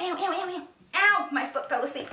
ow, ow, ow, ow. Ow, my foot fell asleep.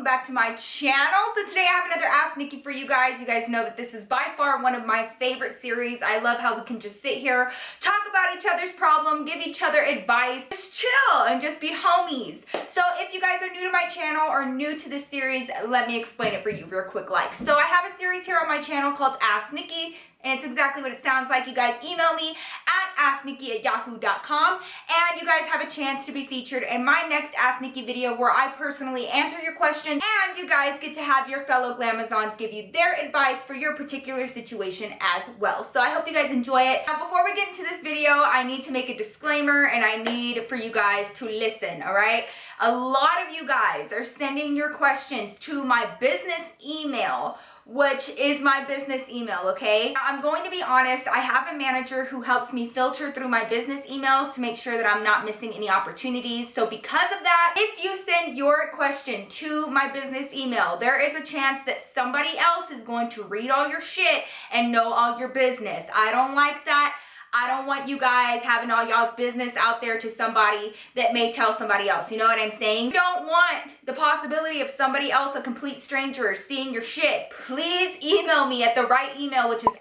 Back to my channel. So today I have another Ask Nikki for you guys. You guys know that this is by far one of my favorite series. I love how we can just sit here, talk about each other's problem, give each other advice, just chill and just be homies. So if you guys are new to my channel or new to this series, let me explain it for you real quick. So I have a series here on my channel called Ask Nikki. And it's exactly what it sounds like. You guys email me at AskNikki@yahoo.com, and you guys have a chance to be featured in my next Ask Nikki video where I personally answer your questions, and you guys get to have your fellow Glamazons give you their advice for your particular situation as well. So I hope you guys enjoy it. Now, before we get into this video, I need to make a disclaimer, and I need for you guys to listen, all right? A lot of you guys are sending your questions to my business email, which is my business email, okay? Now, I'm going to be honest, I have a manager who helps me filter through my business emails to make sure that I'm not missing any opportunities. So because of that, if you send your question to my business email, there is a chance that somebody else is going to read all your shit and know all your business. I don't like that. I don't want you guys having all y'all's business out there to somebody that may tell somebody else. You know what I'm saying? You don't want the possibility of somebody else, a complete stranger, seeing your shit. Please email me at the right email, which is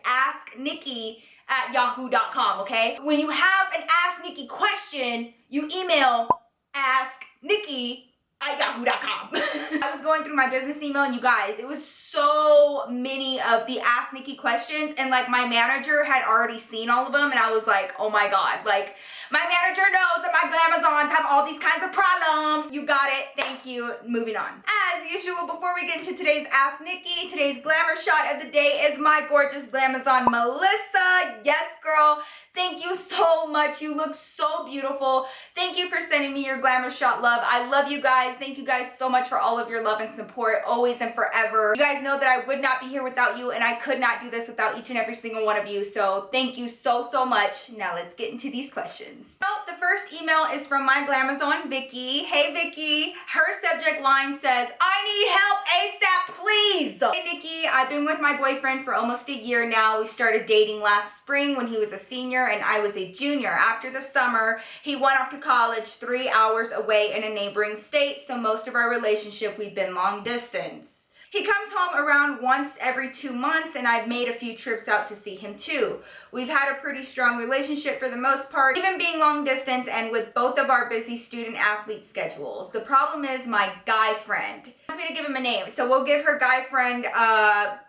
AskNikki@yahoo.com, okay? When you have an Ask Nikki question, you email AskNikki@yahoo.com. I was going through my business email, and you guys, it was so many of the Ask Nikki questions, and like my manager had already seen all of them, and I was like, oh my god, like my manager knows that my Glamazons have all these kinds of problems. You got it. Thank you. Moving on. As usual, before we get into today's Ask Nikki, today's glamour shot of the day is my gorgeous Glamazon Melissa. Yes, girl. Thank you so much. You look so beautiful. Thank you for sending me your glamour shot love. I love you guys. Thank you guys so much for all of your love and support, always and forever. You guys know that I would not be here without you, and I could not do this without each and every single one of you. So thank you so, so much. Now let's get into these questions. So the first email is from my Glamazon, Vicky. Hey, Vicky. Her subject line says, I need help ASAP, please. Hey, Nikki. I've been with my boyfriend for almost a year now. We started dating last spring when he was a senior and I was a junior. After the summer, he went off to college 3 hours away in a neighboring state, so most of our relationship we've been long distance. He comes home around once every 2 months, and I've made a few trips out to see him too. We've had a pretty strong relationship for the most part, even being long distance and with both of our busy student athlete schedules. The problem is my guy friend. He wants me to give him a name, so we'll give her guy friend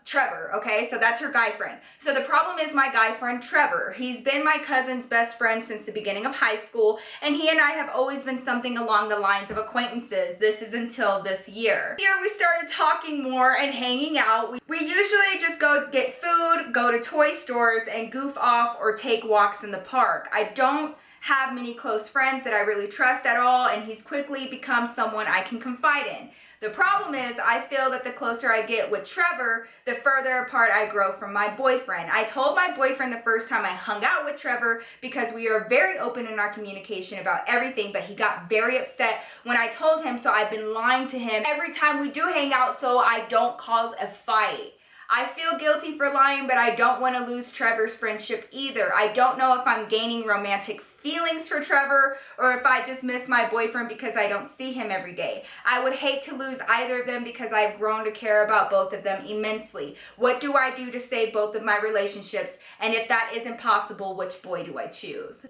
Trevor, okay? So that's her guy friend. So the problem is my guy friend Trevor. He's been my cousin's best friend since the beginning of high school, and he and I have always been something along the lines of acquaintances. This is until this year. Here we started talking more and hanging out. We usually just go get food, go to toy stores, and goof off or take walks in the park. I don't have many close friends that I really trust at all, and he's quickly become someone I can confide in. The problem is I feel that the closer I get with Trevor, the further apart I grow from my boyfriend. I told my boyfriend the first time I hung out with Trevor because we are very open in our communication about everything, but he got very upset when I told him, so I've been lying to him every time we do hang out so I don't cause a fight. I feel guilty for lying, but I don't want to lose Trevor's friendship either. I don't know if I'm gaining romantic feelings for Trevor or if I just miss my boyfriend because I don't see him every day. I would hate to lose either of them because I've grown to care about both of them immensely. What do I do to save both of my relationships? And if that isn't possible, which boy do I choose?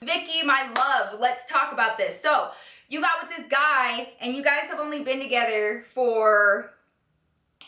Vicky, my love, let's talk about this. So you got with this guy and you guys have only been together for,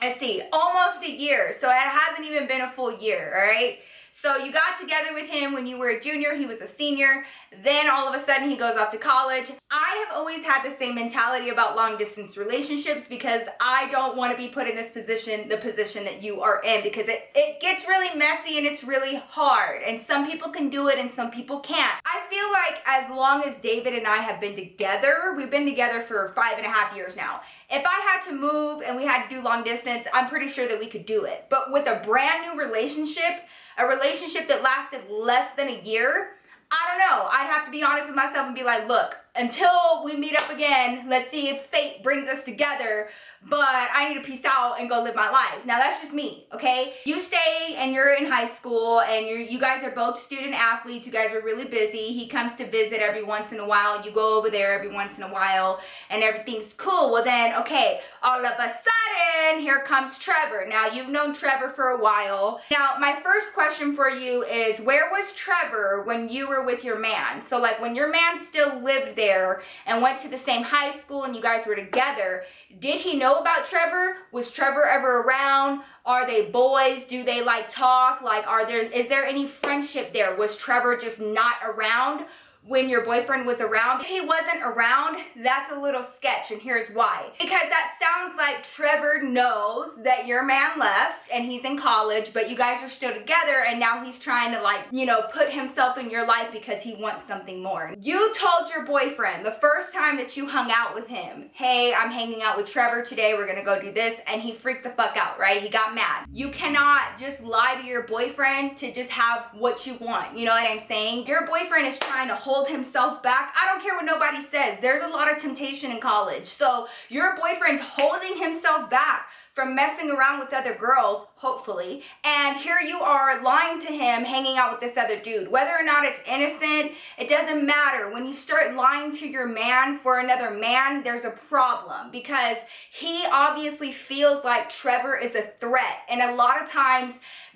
let's see, almost a year. So it hasn't even been a full year, all right? So you got together with him when you were a junior, he was a senior, then all of a sudden he goes off to college. I have always had the same mentality about long distance relationships because I don't want to be put in this position, the position that you are in, because it gets really messy and it's really hard, and some people can do it and some people can't. I feel like as long as David and I have been together, we've been together for 5.5 years now. If I had to move and we had to do long distance, I'm pretty sure that we could do it. But with a brand new relationship, a relationship that lasted less than a year, I don't know. I'd have to be honest with myself and be like, look, until we meet up again, let's see if fate brings us together, but I need to peace out and go live my life. Now that's just me, okay? You stay and you're in high school and you guys are both student athletes. You guys are really busy. He comes to visit every once in a while. You go over there every once in a while and everything's cool. Well then, okay, all of a sudden, here comes Trevor. Now you've known Trevor for a while. Now my first question for you is, where was Trevor when you were with your man? So like when your man still lived there and went to the same high school and you guys were together, did he know about Trevor? Was Trevor ever around? Are they boys? Do they like talk? Like, is there any friendship there? Was Trevor just not around when your boyfriend was around? If he wasn't around, that's a little sketch, and here's why. Because that sounds like Trevor knows that your man left and he's in college, but you guys are still together, and now he's trying to, like, you know, put himself in your life because he wants something more. You told your boyfriend the first time that you hung out with him, hey, I'm hanging out with Trevor today, we're gonna go do this, and he freaked the fuck out, right? He got mad. You cannot just lie to your boyfriend to just have what you want, you know what I'm saying? Your boyfriend is trying to hold himself back. I don't care what nobody says. There's a lot of temptation in college. So your boyfriend's holding himself back from messing around with other girls, hopefully, and here you are lying to him, hanging out with this other dude. Whether or not it's innocent, it doesn't matter. When you start lying to your man for another man, there's a problem, because he obviously feels like Trevor is a threat, and a lot of times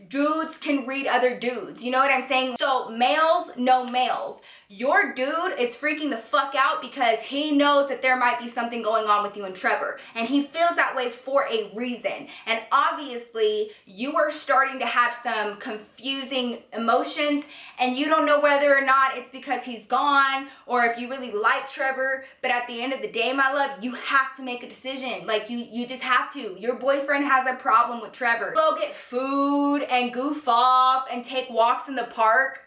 dudes can read other dudes, you know what I'm saying? So males know males. Your dude is freaking the fuck out because he knows that there might be something going on with you and Trevor, and he feels that way for a reason. And obviously you are starting to have some confusing emotions, and you don't know whether or not it's because he's gone or if you really like Trevor. But at the end of the day, my love, you have to make a decision. Like you just have to. Your boyfriend has a problem with Trevor. Go get food and goof off and take walks in the park.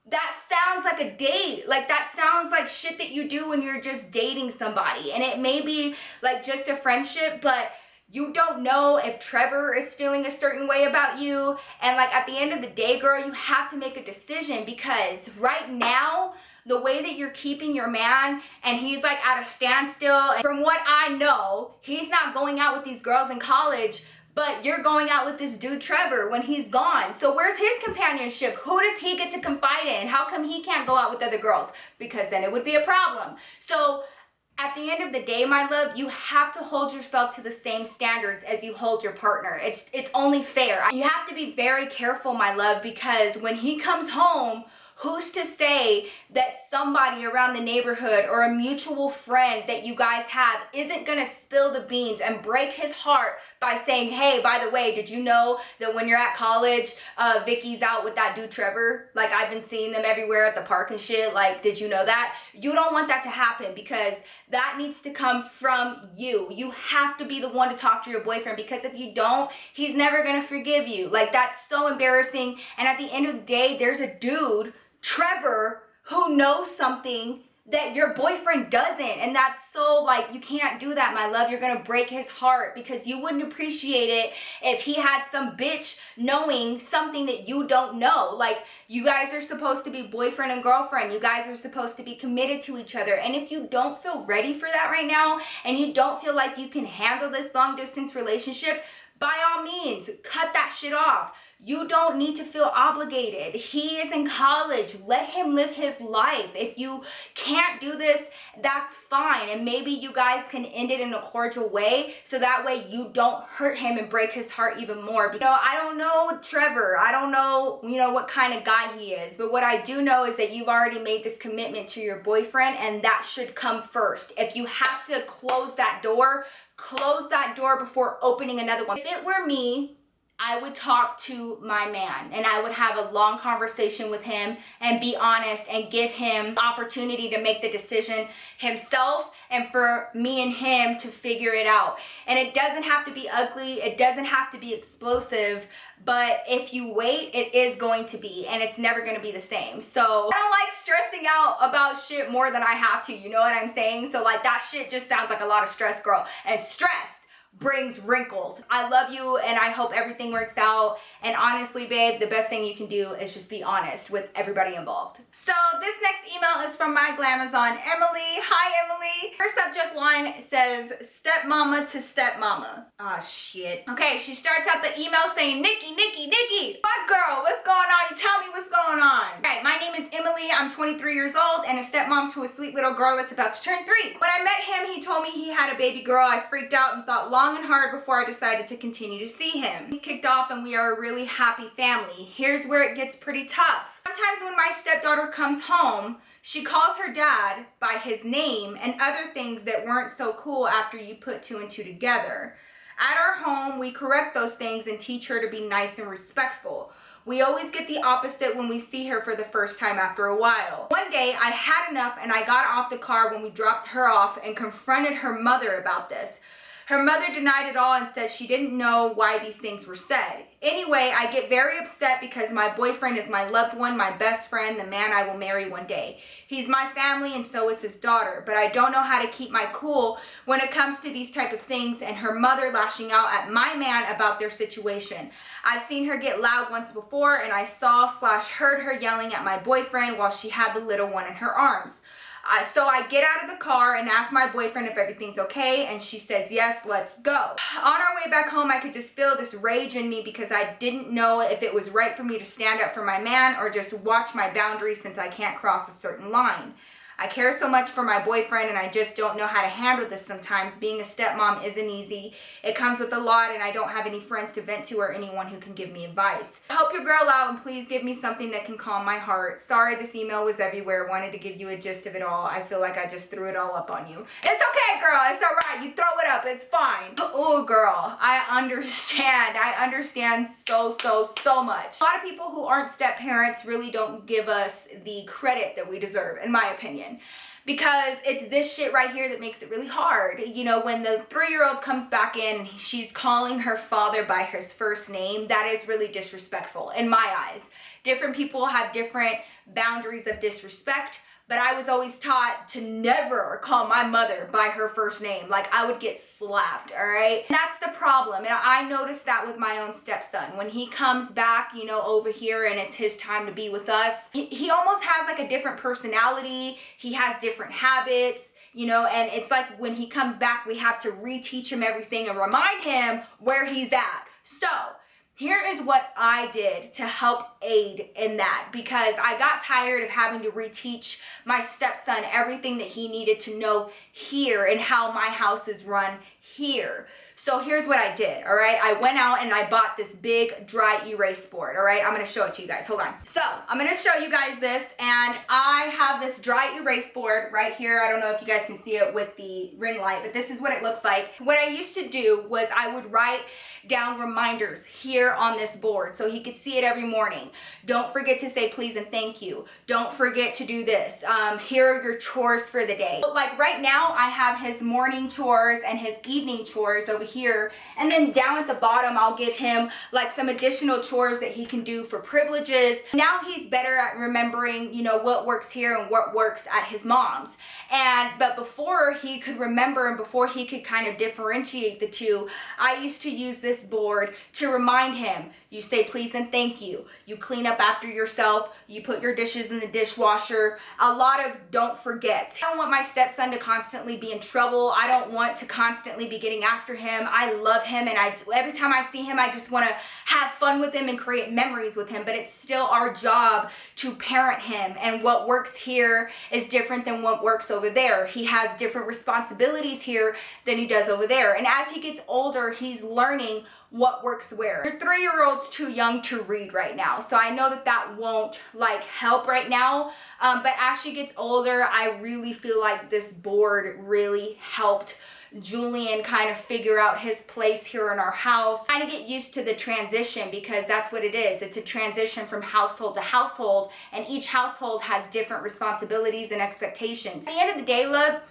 That sounds like a date. Like, that sounds like shit that you do when you're just dating somebody. And it may be like just a friendship, but you don't know if Trevor is feeling a certain way about you. And like at the end of the day, girl, you have to make a decision, because right now, the way that you're keeping your man, and he's like at a standstill. And from what I know, he's not going out with these girls in college, but you're going out with this dude Trevor when he's gone. So where's his companionship? Who does he get to confide in? How come he can't go out with other girls? Because then it would be a problem. So at the end of the day, my love, you have to hold yourself to the same standards as you hold your partner. It's only fair. You have to be very careful, my love, because when he comes home, who's to say that somebody around the neighborhood or a mutual friend that you guys have isn't gonna spill the beans and break his heart by saying, hey, by the way, did you know that when you're at college, Vicky's out with that dude Trevor? Like, I've been seeing them everywhere at the park and shit. Like, did you know that? You don't want that to happen, because that needs to come from you. You have to be the one to talk to your boyfriend, because if you don't, he's never gonna forgive you. Like, that's so embarrassing. And at the end of the day, there's a dude, Trevor, who knows something that your boyfriend doesn't, and that's so, like, you can't do that, my love. You're gonna break his heart, because you wouldn't appreciate it if he had some bitch knowing something that you don't know. Like, you guys are supposed to be boyfriend and girlfriend. You guys are supposed to be committed to each other, and if you don't feel ready for that right now, and you don't feel like you can handle this long distance relationship, by all means, cut that shit off. You don't need to feel obligated. He is in college. Let him live his life. If you can't do this, that's fine. And maybe you guys can end it in a cordial way, so that way you don't hurt him and break his heart even more. You know, I don't know Trevor. I don't know, you know, what kind of guy he is. But what I do know is that you've already made this commitment to your boyfriend, and that should come first. If you have to close that door before opening another one. If it were me, I would talk to my man, and I would have a long conversation with him and be honest and give him the opportunity to make the decision himself, and for me and him to figure it out. And it doesn't have to be ugly. It doesn't have to be explosive. But if you wait, it is going to be, and it's never going to be the same. So I don't like stressing out about shit more than I have to. You know what I'm saying? So like, that shit just sounds like a lot of stress, girl. And stress brings wrinkles. I love you and I hope everything works out. And honestly, babe, the best thing you can do is just be honest with everybody involved. So this next email is from my Glamazon, Emily. Hi, Emily. Her subject line says, stepmama to stepmama. Ah, shit. Okay, she starts out the email saying, Nikki, Nikki, Nikki. What, girl? What's going on? You tell me what's going on. Okay, my name is Emily. I'm 23 years old and a stepmom to a sweet little girl that's about to turn 3. When I met him, he told me he had a baby girl. I freaked out and thought long and hard before I decided to continue to see him. He's kicked off and we are a really happy family. Here's where it gets pretty tough. Sometimes when my stepdaughter comes home, she calls her dad by his name and other things that weren't so cool after you put 2 and 2 together. At our home, we correct those things and teach her to be nice and respectful. We always get the opposite when we see her for the first time after a while. One day, I had enough and I got off the car when we dropped her off and confronted her mother about this. Her mother denied it all and said she didn't know why these things were said. Anyway, I get very upset because my boyfriend is my loved one, my best friend, the man I will marry one day. He's my family and so is his daughter, but I don't know how to keep my cool when it comes to these type of things and her mother lashing out at my man about their situation. I've seen her get loud once before and I saw/heard her yelling at my boyfriend while she had the little one in her arms. So I get out of the car and ask my boyfriend if everything's okay, and she says, yes, let's go. On our way back home, I could just feel this rage in me because I didn't know if it was right for me to stand up for my man or just watch my boundaries since I can't cross a certain line. I care so much for my boyfriend and I just don't know how to handle this sometimes. Being a stepmom isn't easy. It comes with a lot and I don't have any friends to vent to or anyone who can give me advice. Help your girl out and please give me something that can calm my heart. Sorry this email was everywhere. Wanted to give you a gist of it all. I feel like I just threw it all up on you. It's okay, girl. It's all right. You throw it up. It's fine. Oh, girl. I understand. I understand so much. A lot of people who aren't step parents really don't give us the credit that we deserve, in my opinion. Because it's this shit right here that makes it really hard. You know, when the 3-year-old comes back in and she's calling her father by his first name, that is really disrespectful in my eyes. Different people have different boundaries of disrespect, but I was always taught to never call my mother by her first name. Like, I would get slapped, all right? And that's the problem. And I noticed that with my own stepson. When he comes back, you know, over here and it's his time to be with us, he almost has like a different personality. He has different habits, you know, and it's like when he comes back, we have to reteach him everything and remind him where he's at. So, here is what I did to help aid in that, because I got tired of having to reteach my stepson everything that he needed to know here and how my house is run here. So here's what I did, all right? I went out and I bought this big dry erase board, all right? I'm gonna show it to you guys, hold on. So I'm gonna show you guys this, and I have this dry erase board right here. I don't know if you guys can see it with the ring light, but this is what it looks like. What I used to do was I would write down reminders here on this board so he could see it every morning. Don't forget to say please and thank you. Don't forget to do this. Here are your chores for the day. But like right now, I have his morning chores and his evening chores over here, and then down at the bottom I'll give him like some additional chores that he can do for privileges. Now he's better at remembering, you know, what works here and what works at his mom's. But before he could remember and before he could kind of differentiate the two, I used to use this board to remind him. You say please and thank you. You clean up after yourself. You put your dishes in the dishwasher. A lot of don't forgets. I don't want my stepson to constantly be in trouble. I don't want to constantly be getting after him. I love him, and every time I see him, I just want to have fun with him and create memories with him, but it's still our job to parent him, and what works here is different than what works over there. He has different responsibilities here than he does over there, and as he gets older, he's learning what works where. Your 3-year-old's too young to read right now, so I know that that won't like help right now, but as she gets older, I really feel like this board really helped Julian kind of figure out his place here in our house, kind of get used to the transition, because that's what it is. It's a transition from household to household, and each household has different responsibilities and expectations. At the end of the day, love,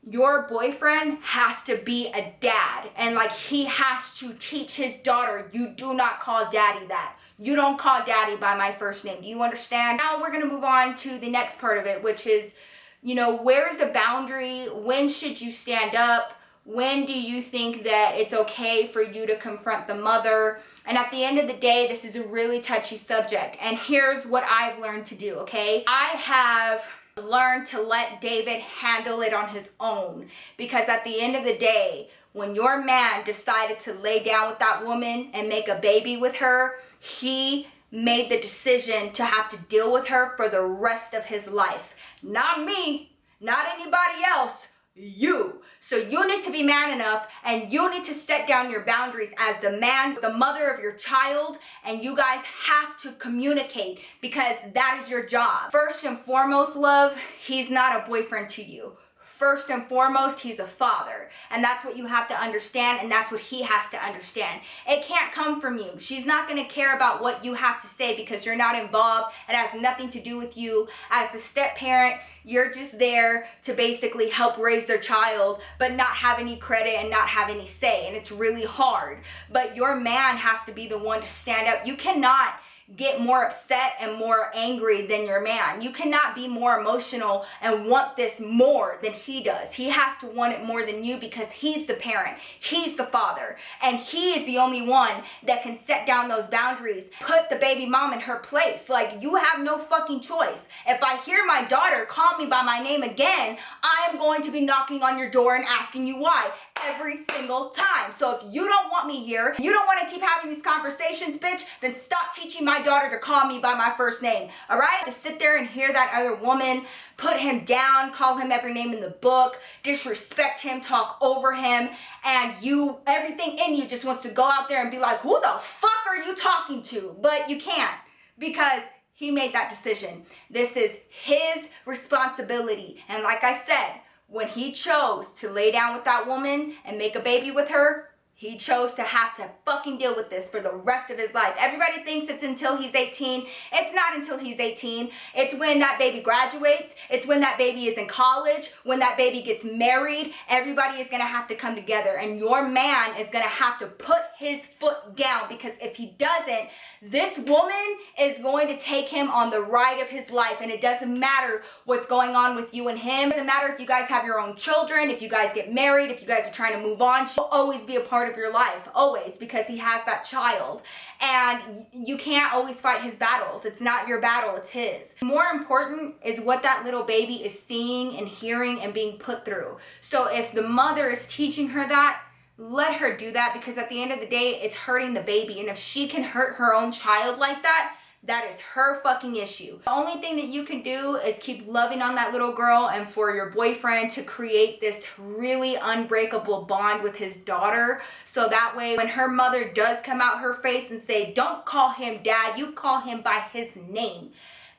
your boyfriend has to be a dad, and like he has to teach his daughter, you do not call daddy that. You don't call daddy by my first name. Do you understand? Now we're gonna move on to the next part of it, which is, you know, where is the boundary? When should you stand up? When do you think that it's okay for you to confront the mother? And at the end of the day, this is a really touchy subject. And here's what I've learned to do, okay? I have learned to let David handle it on his own. Because at the end of the day, when your man decided to lay down with that woman and make a baby with her, he made the decision to have to deal with her for the rest of his life. Not me, not anybody else, you. So you need to be man enough, and you need to set down your boundaries as the man, the mother of your child, and you guys have to communicate, because that is your job. First and foremost, love, he's not a boyfriend to you. First and foremost, he's a father. And that's what you have to understand, and that's what he has to understand. It can't come from you. She's not going to care about what you have to say because you're not involved. It has nothing to do with you. As the step parent, you're just there to basically help raise their child, but not have any credit and not have any say. And it's really hard. But your man has to be the one to stand up. You cannot get more upset and more angry than your man. You cannot be more emotional and want this more than he does. He has to want it more than you because he's the parent, he's the father, and he is the only one that can set down those boundaries, put the baby mom in her place. Like, you have no fucking choice. If I hear my daughter call me by my name again, I am going to be knocking on your door and asking you why every single time. So if you don't want me here, you don't want to keep having these conversations, bitch, then stop teaching my daughter to call me by my first name, all right? To sit there and hear that other woman put him down, call him every name in the book, disrespect him, talk over him, and you, everything in you just wants to go out there and be like, who the fuck are you talking to? But you can't, because he made that decision. This is his responsibility. And like I said, when he chose to lay down with that woman and make a baby with her, he chose to have to fucking deal with this for the rest of his life. Everybody thinks it's until he's 18. It's not until he's 18. It's when that baby graduates. It's when that baby is in college. When that baby gets married, everybody is going to have to come together. And your man is going to have to put his foot down, because if he doesn't, this woman is going to take him on the ride of his life. And it doesn't matter what's going on with you and him. It doesn't matter if you guys have your own children, if you guys get married, if you guys are trying to move on. She'll always be a part of your life, always, because he has that child. And you can't always fight his battles. It's not your battle, it's his. More important is what that little baby is seeing and hearing and being put through. So if the mother is teaching her that, let her do that, because at the end of the day, it's hurting the baby. And if she can hurt her own child like that, that is her fucking issue. The only thing that you can do is keep loving on that little girl, and for your boyfriend to create this really unbreakable bond with his daughter. So that way, when her mother does come out her face and say, don't call him dad, you call him by his name,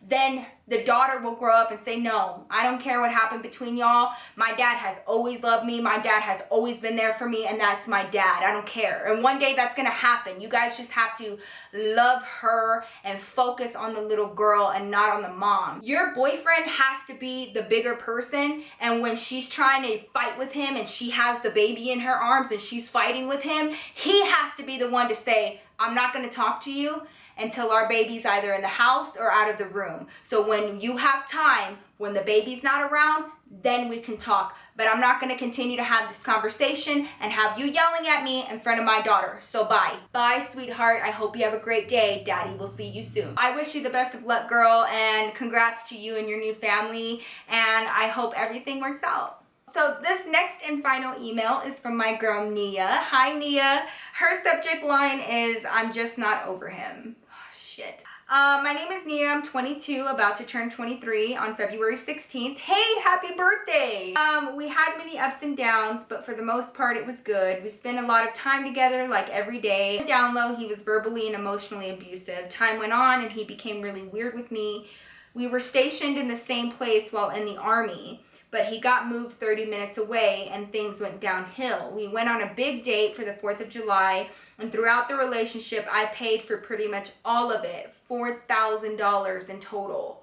then the daughter will grow up and say, no, I don't care what happened between y'all. My dad has always loved me. My dad has always been there for me, and that's my dad. I don't care. And one day that's going to happen. You guys just have to love her and focus on the little girl and not on the mom. Your boyfriend has to be the bigger person, and when she's trying to fight with him and she has the baby in her arms and she's fighting with him, he has to be the one to say, I'm not going to talk to you until our baby's either in the house or out of the room. So when you have time, when the baby's not around, then we can talk. But I'm not going to continue to have this conversation and have you yelling at me in front of my daughter. So bye. Bye, sweetheart. I hope you have a great day. Daddy will see you soon. I wish you the best of luck, girl, and congrats to you and your new family. And I hope everything works out. So this next and final email is from my girl, Nia. Hi, Nia. Her subject line is, I'm just not over him. Shit. My name is Nia. I'm 22, about to turn 23 on February 16th. Hey, happy birthday! We had many ups and downs, but for the most part, it was good. We spent a lot of time together, like every day. Down low, he was verbally and emotionally abusive. Time went on, and he became really weird with me. We were stationed in the same place while in the Army, but he got moved 30 minutes away and things went downhill. We went on a big date for the 4th of July, and throughout the relationship, I paid for pretty much all of it, $4,000 in total.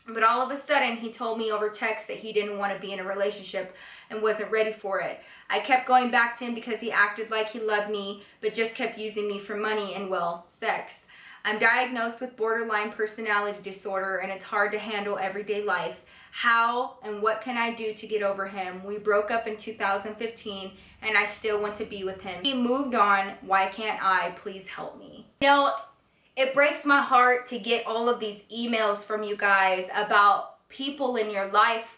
But all of a sudden, he told me over text that he didn't want to be in a relationship and wasn't ready for it. I kept going back to him because he acted like he loved me, but just kept using me for money and, well, sex. I'm diagnosed with borderline personality disorder, and it's hard to handle everyday life. How and what can I do to get over him? We broke up in 2015 and I still want to be with him. He moved on. Why can't I? Please help me. You know, it breaks my heart to get all of these emails from you guys about people in your life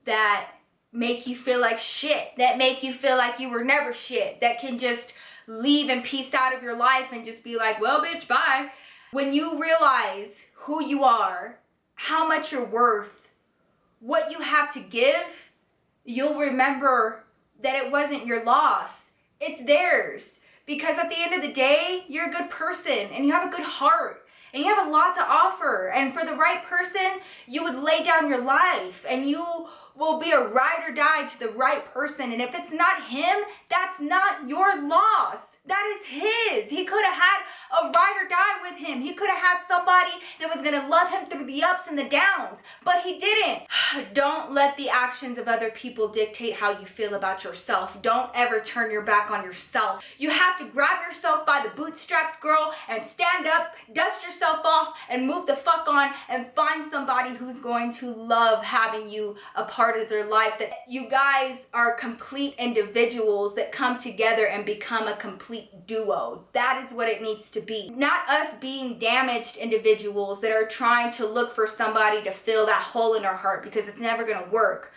that make you feel like shit, that make you feel like you were never shit, that can just leave and peace out of your life and just be like, well, bitch, bye. When you realize who you are, how much you're worth, what you have to give, you'll remember that it wasn't your loss, it's theirs. Because at the end of the day, you're a good person and you have a good heart and you have a lot to offer. And for the right person, you would lay down your life and you will be a ride or die to the right person. And if it's not him, that's not your loss. That is his. He could have had a ride or die with him. He could have had somebody that was going to love him through the ups and the downs, but he didn't. Don't let the actions of other people dictate how you feel about yourself. Don't ever turn your back on yourself. You have to grab yourself by the bootstraps, girl, and stand up, dust yourself off, and move the fuck on and find somebody who's going to love having you a part of their life. That you guys are complete individuals that come together and become a complete duo. That is what it needs to be. Not us being damaged individuals that are trying to look for somebody to fill that hole in our heart, because it's never going to work.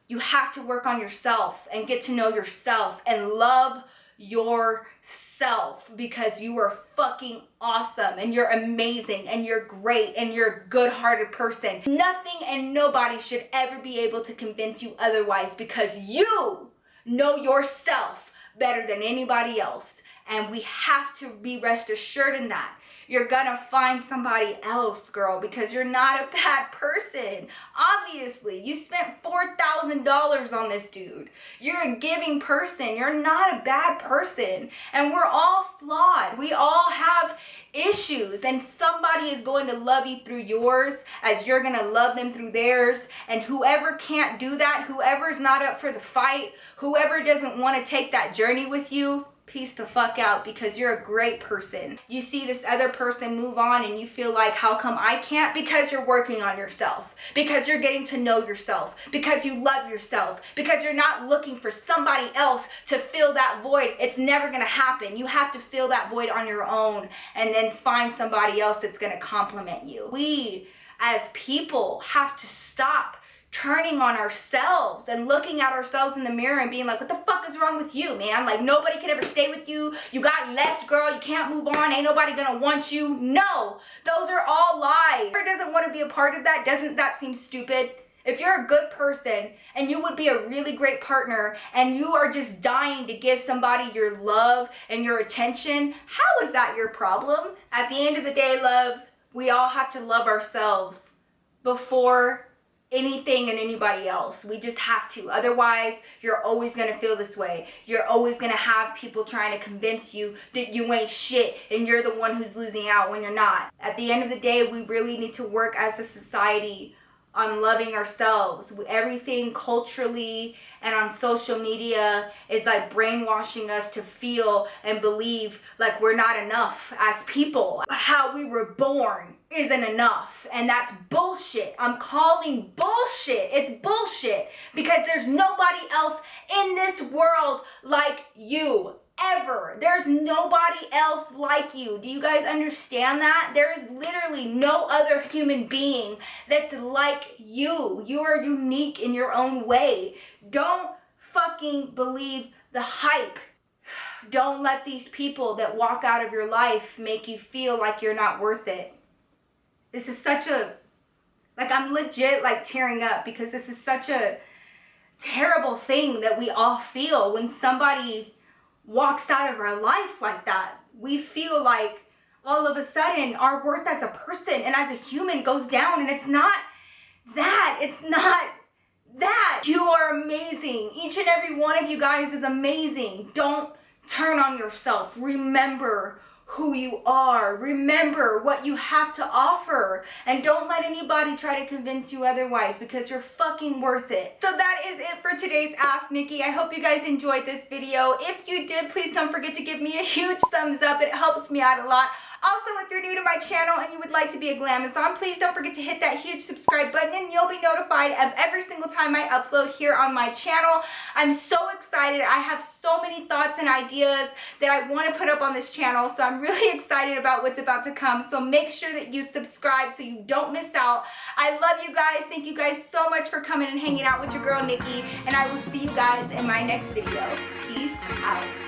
You have to work on yourself and get to know yourself and love yourself, because you are fucking awesome and you're amazing and you're great and you're a good-hearted person. Nothing and nobody should ever be able to convince you otherwise, because you know yourself better than anybody else. And we have to be rest assured in that. You're gonna find somebody else, girl, because you're not a bad person. Obviously, you spent $4,000 on this dude. You're a giving person. You're not a bad person. And we're all flawed. We all have issues, and somebody is going to love you through yours as you're gonna love them through theirs. And whoever can't do that, whoever's not up for the fight, whoever doesn't want to take that journey with you, peace the fuck out, because you're a great person. You see this other person move on and you feel like, how come I can't? Because you're working on yourself, because you're getting to know yourself, because you love yourself, because you're not looking for somebody else to fill that void. It's never gonna happen. You have to fill that void on your own and then find somebody else that's gonna compliment you. We as people have to stop turning on ourselves and looking at ourselves in the mirror and being like, what the fuck is wrong with you, man? Like, nobody can ever stay with you. You got left, girl. You can't move on. Ain't nobody gonna want you. No, those are all lies. Whoever doesn't want to be a part of that, doesn't that seem stupid? If you're a good person and you would be a really great partner and you are just dying to give somebody your love and your attention, how is that your problem? At the end of the day, love, we all have to love ourselves before anything and anybody else. We just have to. Otherwise, you're always going to feel this way. You're always going to have people trying to convince you that you ain't shit and you're the one who's losing out when you're not. At the end of the day, we really need to work as a society on loving ourselves. Everything culturally and on social media is like brainwashing us to feel and believe like we're not enough as people. How we were born isn't enough, and that's bullshit. I'm calling bullshit. It's bullshit, because there's nobody else in this world like you. Ever. There's nobody else like you. Do you guys understand that? There is literally no other human being that's like you. You are unique in your own way. Don't fucking believe the hype. Don't let these people that walk out of your life make you feel like you're not worth it. This is such a, like, I'm legit like tearing up, because this is such a terrible thing that we all feel when somebody walks out of our life like that. We feel like all of a sudden our worth as a person and as a human goes down, and it's not that. It's not that. You are amazing. Each and every one of you guys is amazing. Don't turn on yourself. Remember who you are. Remember what you have to offer, and don't let anybody try to convince you otherwise, because you're fucking worth it. So that is it for today's Ask Nikki. I hope you guys enjoyed this video. If you did, please don't forget to give me a huge thumbs up. It helps me out a lot. Also, if you're new to my channel and you would like to be a Glamazon, please don't forget to hit that huge subscribe button and you'll be notified of every single time I upload here on my channel. I'm so excited. I have so many thoughts and ideas that I want to put up on this channel, so I'm really excited about what's about to come. So make sure that you subscribe so you don't miss out. I love you guys. Thank you guys so much for coming and hanging out with your girl Nikki, and I will see you guys in my next video. Peace out.